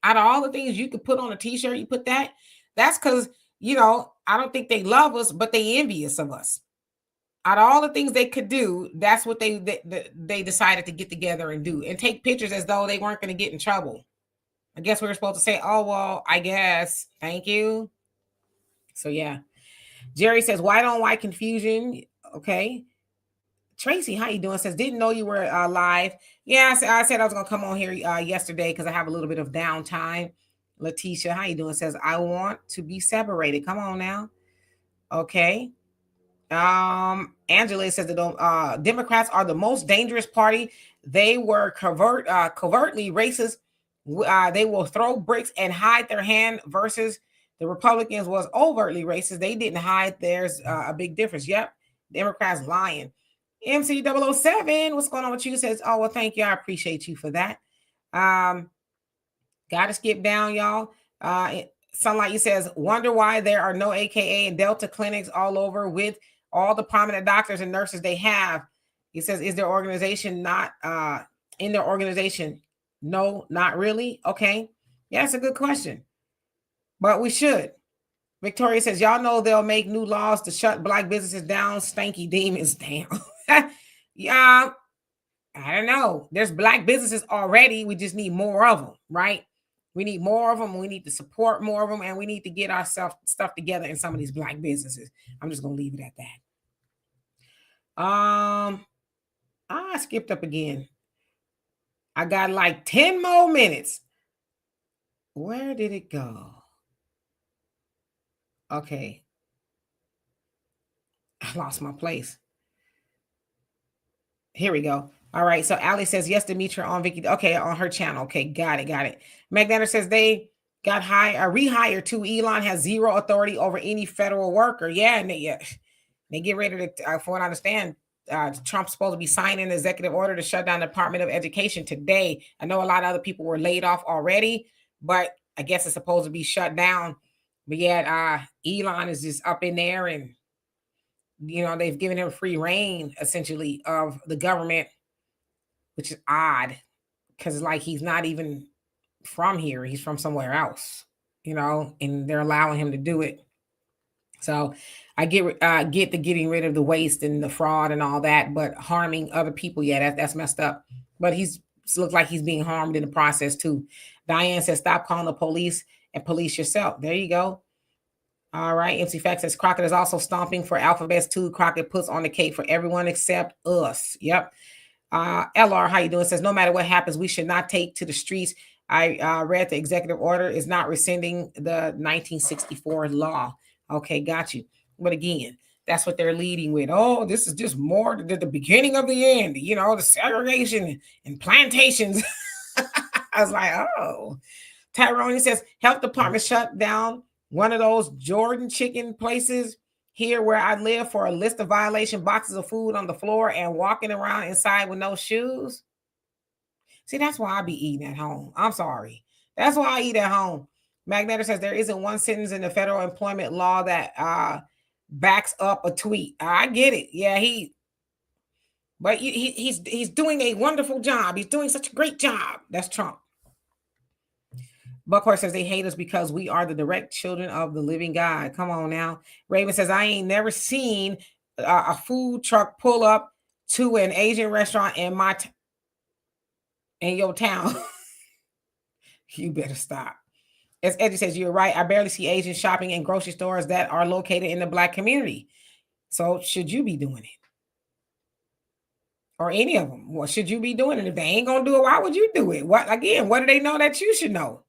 [SPEAKER 1] Out of all the things you could put on a t-shirt, you put that. That's because, I don't think they love us, but they envious of us. Out of all the things they could do, that's what they decided to get together and do, and take pictures as though they weren't going to get in trouble. I guess we were supposed to say, oh, well, I guess. Thank you. So, yeah. Jerry says, why confusion? Okay. Tracy, how you doing? Says, didn't know you were live. Yeah, I said I was going to come on here yesterday because I have a little bit of downtime. Letitia, how you doing? Says, I want to be separated. Come on now. Okay. Angela says that Democrats are the most dangerous party. They were covertly racist. They will throw bricks and hide their hand versus the Republicans was overtly racist. They didn't hide. There's a big difference. Yep. Democrats lying. MC007, what's going on with you? Says, oh, well, thank you. I appreciate you for that. Got to skip down, y'all. Sunlight, he says, wonder why there are no AKA and Delta clinics all over with all the prominent doctors and nurses they have. He says, is their organization not in their organization? No, not really. Okay. Yeah, that's a good question. But we should. Victoria says, y'all know they'll make new laws to shut black businesses down, stanky demons down. Yeah, I don't know. There's black businesses already. We just need more of them, right? We need more of them. We need to support more of them, and we need to get our stuff together in some of these black businesses. I'm just gonna leave it at that. I skipped up again. I got like 10 more minutes. Where did it go? Okay. I lost my place. Here we go. All right. So Ali says, yes, Demetra on Vicky. Okay, on her channel. Okay, got it. Magdalena says they got rehired too. Elon has zero authority over any federal worker. Yeah, and they get ready to, from what I understand, Trump's supposed to be signing an executive order to shut down the Department of Education today. I know a lot of other people were laid off already, but I guess it's supposed to be shut down. But yet Elon is just up in there, and they've given him free reign essentially of the government, which is odd because it's like he's not even from here. He's from somewhere else, and they're allowing him to do it. So I get the getting rid of the waste and the fraud and all that, but harming other people, yeah, that's messed up. But looks like he's being harmed in the process too. Diane says, stop calling the police and police yourself. There you go. All right. MC Fact says Crockett is also stomping for alphabets too. Crockett puts on the cake for everyone except us. Yep. LR, how you doing? Says no matter what happens, we should not take to the streets I read the executive order is not rescinding the 1964 law. Okay, got you. But again, that's what they're leading with. Oh, this is just more the beginning of the end, the segregation and plantations. I was like, oh. Tyrone says, health department shut down one of those Jordan chicken places here where I live for a list of violation, boxes of food on the floor, and walking around inside with no shoes. See, that's why I be eating at home. I'm sorry. That's why I eat at home. Magneto says there isn't one sentence in the federal employment law that backs up a tweet. I get it. Yeah, but he's doing a wonderful job. He's doing such a great job. That's Trump. Buckhorse says they hate us because we are the direct children of the living God. Come on now. Raven says I ain't never seen a food truck pull up to an Asian restaurant in in your town. You better stop. As Eddie says, you're right. I barely see Asians shopping in grocery stores that are located in the Black community. So should you be doing it? Or any of them? What should you be doing it? If they ain't gonna do it, why would you do it? What do they know that you should know?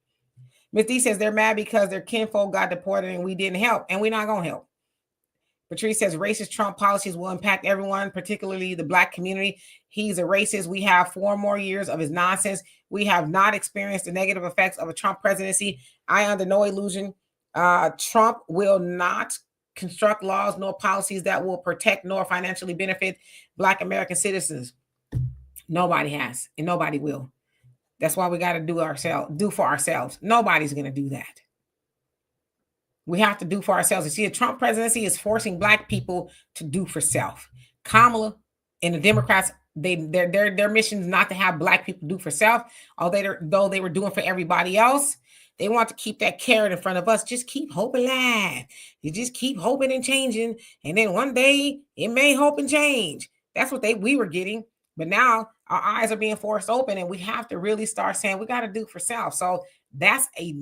[SPEAKER 1] Miss D says they're mad because their kinfolk got deported and we didn't help, and we're not gonna help. Patrice says racist Trump policies will impact everyone, particularly the Black community. He's a racist. We have 4 more years of his nonsense. We have not experienced the negative effects of a Trump presidency. I under no illusion. Trump will not construct laws nor policies that will protect nor financially benefit Black American citizens. Nobody has, and nobody will. That's why we got to do for ourselves. Nobody's going to do that. We have to do for ourselves. You see, the Trump presidency is forcing Black people to do for self. Kamala and the Democrats, their mission is not to have Black people do for self, although they were doing for everybody else. They want to keep that carrot in front of us. Just keep hope alive. You just keep hoping and changing, and then one day it may hope and change. That's what we were getting. But now our eyes are being forced open, and we have to really start saying we got to do for self. So that's a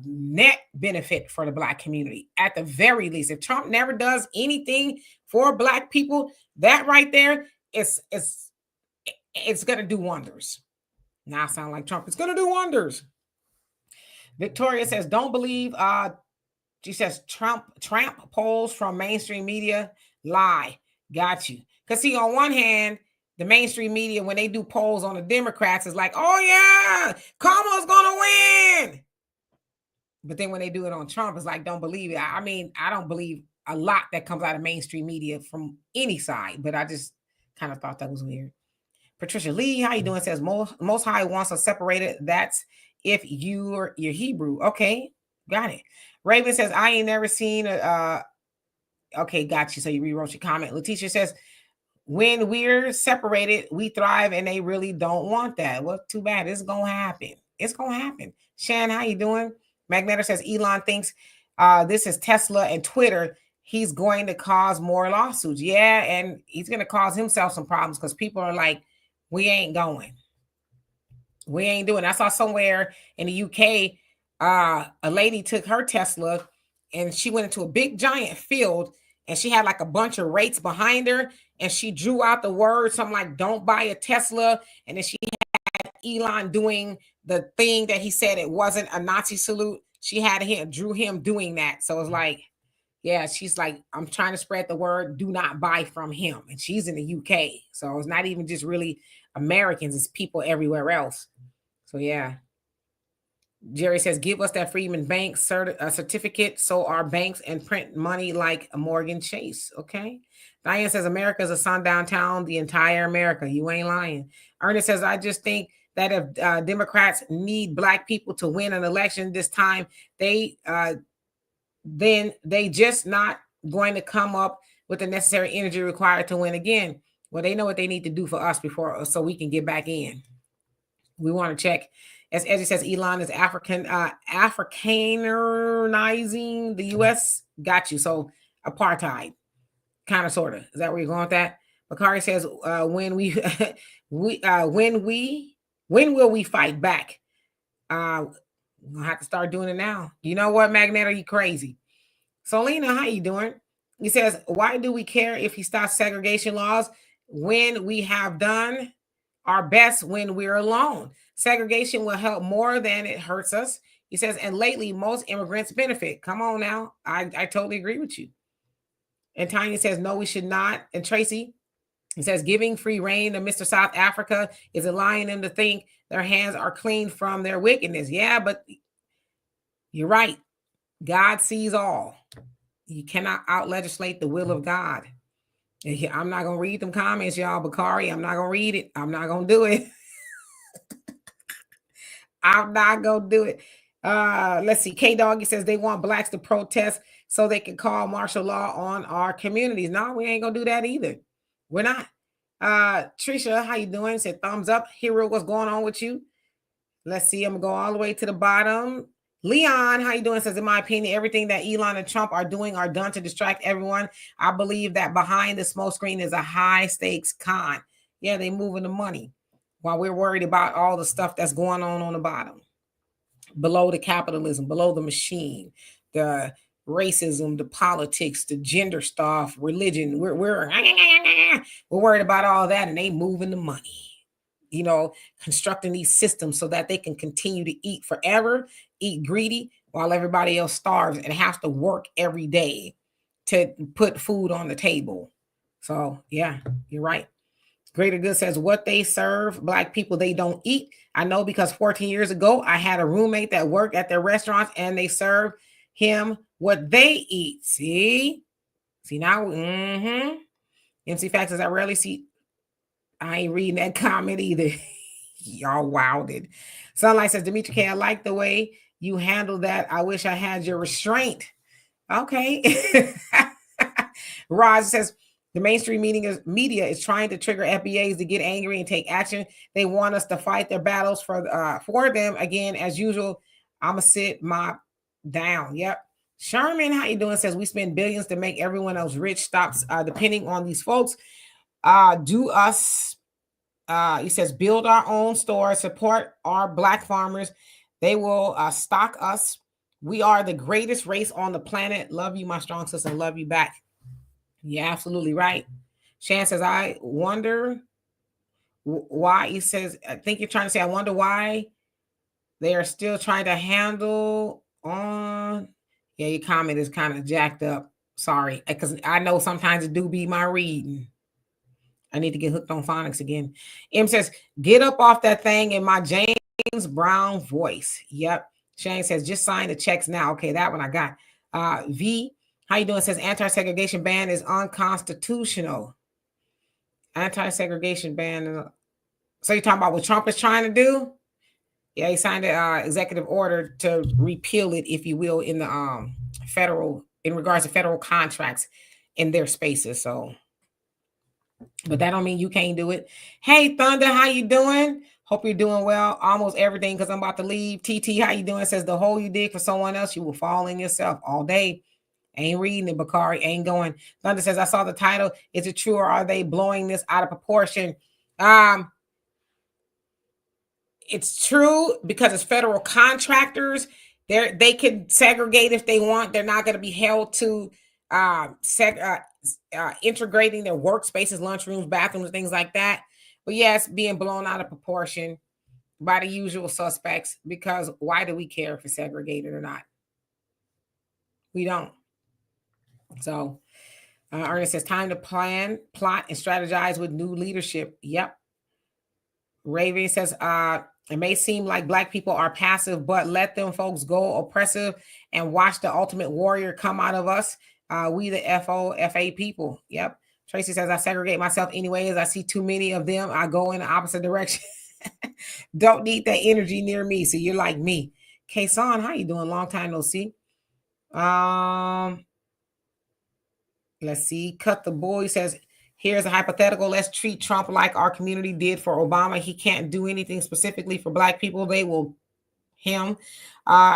[SPEAKER 1] net benefit for the Black community. At the very least, if Trump never does anything for Black people, that right there it's going to do wonders. Now I sound like Trump. It's going to do wonders. Victoria says, don't believe, she says, Trump polls from mainstream media lie. Got you. Because see, on one hand, the mainstream media, when they do polls on the Democrats, is like, oh yeah, Kamala's gonna win. But then when they do it on Trump, it's like, don't believe it. I mean, I don't believe a lot that comes out of mainstream media from any side, but I just kind of thought that was weird. Patricia Lee, how you doing? Says most High wants us separated. That's if you're Hebrew. Okay, got it. Raven says, I ain't never seen okay, got you. So you rewrote your comment. Letitia says, when we're separated, we thrive, and they really don't want that. Well, too bad. It's gonna happen. It's gonna happen. Shan, how you doing? Magneto says Elon thinks this is Tesla and Twitter. He's going to cause more lawsuits. Yeah, and he's going to cause himself some problems because people are like, we ain't going. We ain't doing it. I saw somewhere in the UK, a lady took her Tesla and she went into a big giant field, and she had like a bunch of rates behind her, and she drew out the word, something like, don't buy a Tesla. And then she had Elon doing the thing that he said it wasn't a Nazi salute. She had drew him doing that. So it's like, yeah, she's like, I'm trying to spread the word, do not buy from him. And she's in the UK. So it's not even just really Americans, it's people everywhere else. So yeah. Jerry says, give us that Freedman Bank certificate so our banks and print money like Morgan Chase. Okay. Diane says, America is a sundown town, the entire America. You ain't lying. Ernest says, I just think that if Democrats need Black people to win an election this time, then they just not going to come up with the necessary energy required to win again. Well, they know what they need to do for us so we can get back in. We want to check. As Eddie says, Elon is Africanizing the U.S. Got you. So apartheid, kind of, sort of. Is that where you're going with that? Bakari says, when will we fight back? We'll have to start doing it now. You know what, Magneto? You crazy. Solina, how you doing? He says, why do we care if he stops segregation laws when we have done our best when we're alone. Segregation will help more than it hurts us. He says, and lately, most immigrants benefit. Come on now. I totally agree with you. And Tanya says, no, we should not. And Tracy, he says, giving free reign to Mr. South Africa is allowing them to think their hands are clean from their wickedness. Yeah, but you're right. God sees all. You cannot out legislate the will of God. I'm not going to read them comments, y'all. Bakari, I'm not going to read it. I'm not going to do it. I'm not going to do it. Let's see. K-Doggy says they want blacks to protest so they can call martial law on our communities. No, we ain't going to do that either. We're not. Trisha, how you doing? Said thumbs up. Hero, what's going on with you? Let's see. I'm going to go all the way to the bottom. Leon, how you doing? Says, in my opinion, everything that Elon and Trump are doing are done to distract everyone. I believe that behind the smoke screen is a high stakes con. Yeah, they moving the money while we're worried about all the stuff that's going on the bottom, below the capitalism, below the machine, the racism, the politics, the gender stuff, religion. We're worried about all that, and they moving the money. You know, constructing these systems so that they can continue to eat forever, eat greedy, while everybody else starves and has to work every day to put food on the table. So, yeah, you're right. Greater Good says what they serve black people, they don't eat. I know because 14 years ago, I had a roommate that worked at their restaurants and they served him what they eat. See now, MC Facts says I rarely see. I ain't reading that comment either. Y'all wilded. Sunlight says, Demetri K, I like the way you handle that. I wish I had your restraint. Okay. Raj says, the mainstream media is trying to trigger FBAs to get angry and take action. They want us to fight their battles for them. Again, as usual, I'm going to sit my down. Yep. Sherman, how you doing? Says, we spend billions to make everyone else rich. Stops depending on these folks. Do us, he says, build our own store, support our black farmers. They will stock us. We are the greatest race on the planet. Love you, my strong sister, and love you back. You're absolutely right. Shan says, I wonder why, he says, I think you're trying to say, I wonder why they are still trying to handle on. Yeah, your comment is kind of jacked up. Sorry, because I know sometimes it do be my reading. I need to get hooked on phonics again. M says, get up off that thing in my James Brown voice. Yep. Shane says, just sign the checks now. Okay, that one I got. V, how you doing? Says, anti-segregation ban is unconstitutional. Anti-segregation ban. So you're talking about what Trump is trying to do? Yeah, he signed an executive order to repeal it, if you will, in the federal, in regards to federal contracts in their spaces. So, but that don't mean you can't do it. Hey, Thunder, how you doing? Hope you're doing well. Almost everything, because I'm about to leave. TT, how you doing? Says, the hole you dig for someone else, you will fall in yourself all day. Ain't reading it, Bakari. Ain't going. Thunder says, I saw the title. Is it true, or are they blowing this out of proportion? It's true because it's federal contractors. They can segregate if they want. They're not going to be held to integrating their workspaces, lunchrooms, bathrooms, things like that. But yes, being blown out of proportion by the usual suspects, because why do we care if it's segregated or not? We don't. So Ernest says, time to plan, plot, and strategize with new leadership. Yep. Raven says, it may seem like black people are passive, but let them folks go oppressive and watch the ultimate warrior come out of us. We the FOFA people. Yep. Tracy says, I segregate myself anyways. I see too many of them. I go in the opposite direction. Don't need that energy near me. So you're like me. Kason, how you doing? Long time no see. Let's see. Cut the boy says, here's a hypothetical. Let's treat Trump like our community did for Obama. He can't do anything specifically for black people. They will him.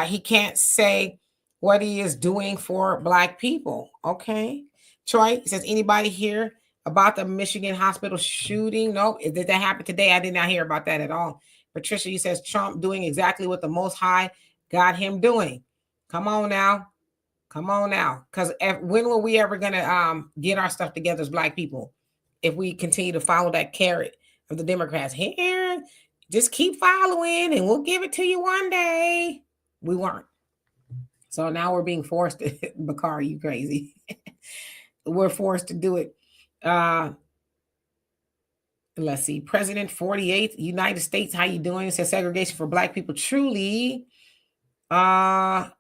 [SPEAKER 1] He can't say what he is doing for black people. Okay. Troy says, anybody hear about the Michigan hospital shooting? Nope. Did that happen today? I did not hear about that at all. Patricia, he says, Trump doing exactly what the Most High got him doing. Come on now. Come on now. Because when were we ever going to get our stuff together as black people? If we continue to follow that carrot of the Democrats. Here, just keep following and we'll give it to you one day. We weren't. So now we're being forced to, Bakari, you crazy. We're forced to do it. Let's see. President 48th United States, how you doing? It says segregation for Black people truly. It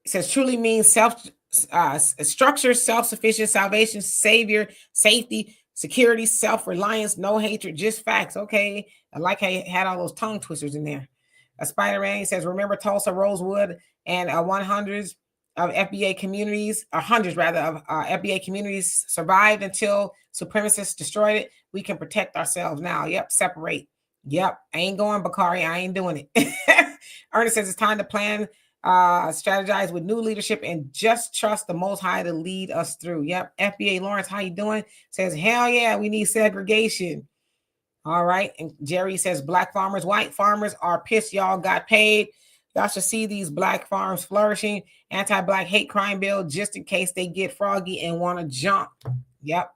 [SPEAKER 1] says truly means structure, self-sufficient, salvation, savior, safety, security, self-reliance, no hatred, just facts. Okay. I like how you had all those tongue twisters in there. A Spider-Man says, remember Tulsa, Rosewood, and 100s of FBA communities, or hundreds rather, of FBA communities survived until supremacists destroyed it. We can protect ourselves now. Yep, separate. Yep, I ain't going, Bakari. I ain't doing it. Ernest says it's time to plan, strategize with new leadership, and just trust the Most High to lead us through. Yep, FBA Lawrence, how you doing? Says, hell yeah, we need segregation. All right. And Jerry says, Black farmers, white farmers are pissed y'all got paid. Y'all should see these Black farms flourishing. Anti-Black hate crime bill, just in case they get froggy and want to jump. Yep.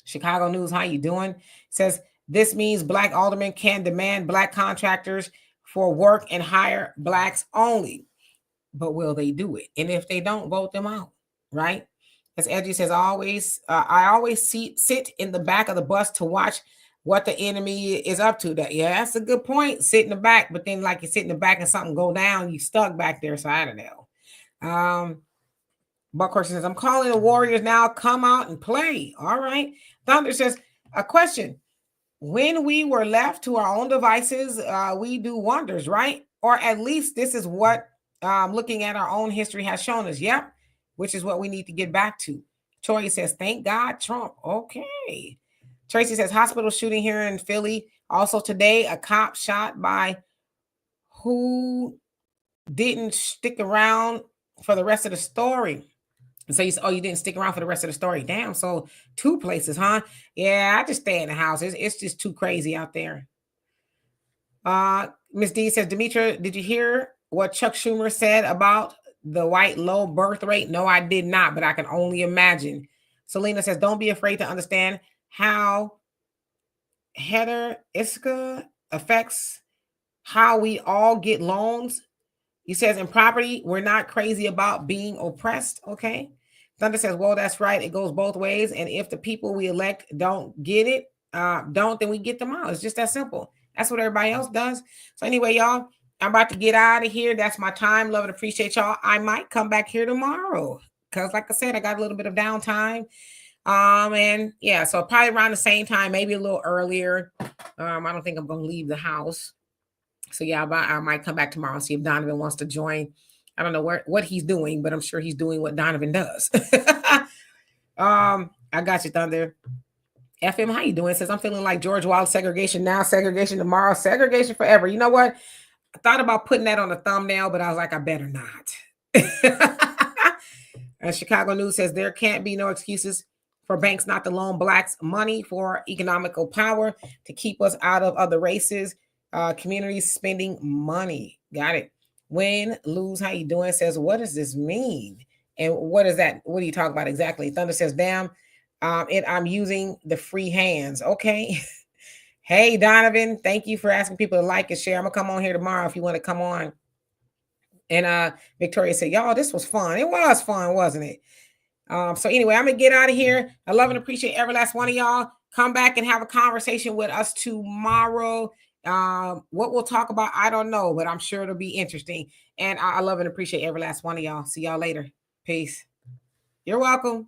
[SPEAKER 1] Chicago News, how you doing? Says, this means Black aldermen can demand Black contractors for work and hire Blacks only. But will they do it? And if they don't, vote them out, right? As Edgy says, I always sit in the back of the bus to watch what the enemy is up to. That, yeah, that's a good point. Sit in the back, but then like you sit in the back and something go down, you stuck back there. So I don't know. Buckhorse says, I'm calling the Warriors now. Come out and play. All right. Thunder says, a question. When we were left to our own devices, we do wonders, right? Or at least this is what looking at our own history has shown us. Yep. Which is what we need to get back to. Troy says, thank God, Trump. Okay. Tracy says, hospital shooting here in Philly. Also today, a cop shot by who didn't stick around for the rest of the story. And so you say, oh, you didn't stick around for the rest of the story. Damn. So 2 places, huh? Yeah, I just stay in the house. It's just too crazy out there. Miss D says, Demetra, did you hear what Chuck Schumer said about the white low birth rate? No, I did not, but I can only imagine. Selena says, don't be afraid to understand how Heather Iska affects how we all get loans. He says, in property, we're not crazy about being oppressed. Okay. Thunder says, well, that's right. It goes both ways. And if the people we elect don't get it, then we get them out. It's just that simple. That's what everybody else does. So anyway, y'all, I'm about to get out of here. That's my time. Love and appreciate y'all. I might come back here tomorrow because, like I said, I got a little bit of downtime. And yeah, so probably around the same time, maybe a little earlier. I don't think I'm going to leave the house. So yeah, I might come back tomorrow and see if Donovan wants to join. I don't know what he's doing, but I'm sure he's doing what Donovan does. I got you, Thunder. FM, how you doing? Says, I'm feeling like George Wilde, segregation now, segregation tomorrow, segregation forever. You know what? I thought about putting that on the thumbnail, but I was like, I better not. And Chicago News says, there can't be no excuses for banks not to loan Blacks money for economical power to keep us out of other races, communities spending money. Got it. Win, lose, how you doing? Says, what does this mean? And what is that? What are you talking about exactly? Thunder says, damn, I'm using the free hands. Okay. Hey, Donovan, thank you for asking people to like and share. I'm going to come on here tomorrow if you want to come on. And Victoria said, y'all, this was fun. It was fun, wasn't it? So anyway, I'm going to get out of here. I love and appreciate every last one of y'all. Come back and have a conversation with us tomorrow. What we'll talk about, I don't know, but I'm sure it'll be interesting. And I love and appreciate every last one of y'all. See y'all later. Peace. You're welcome.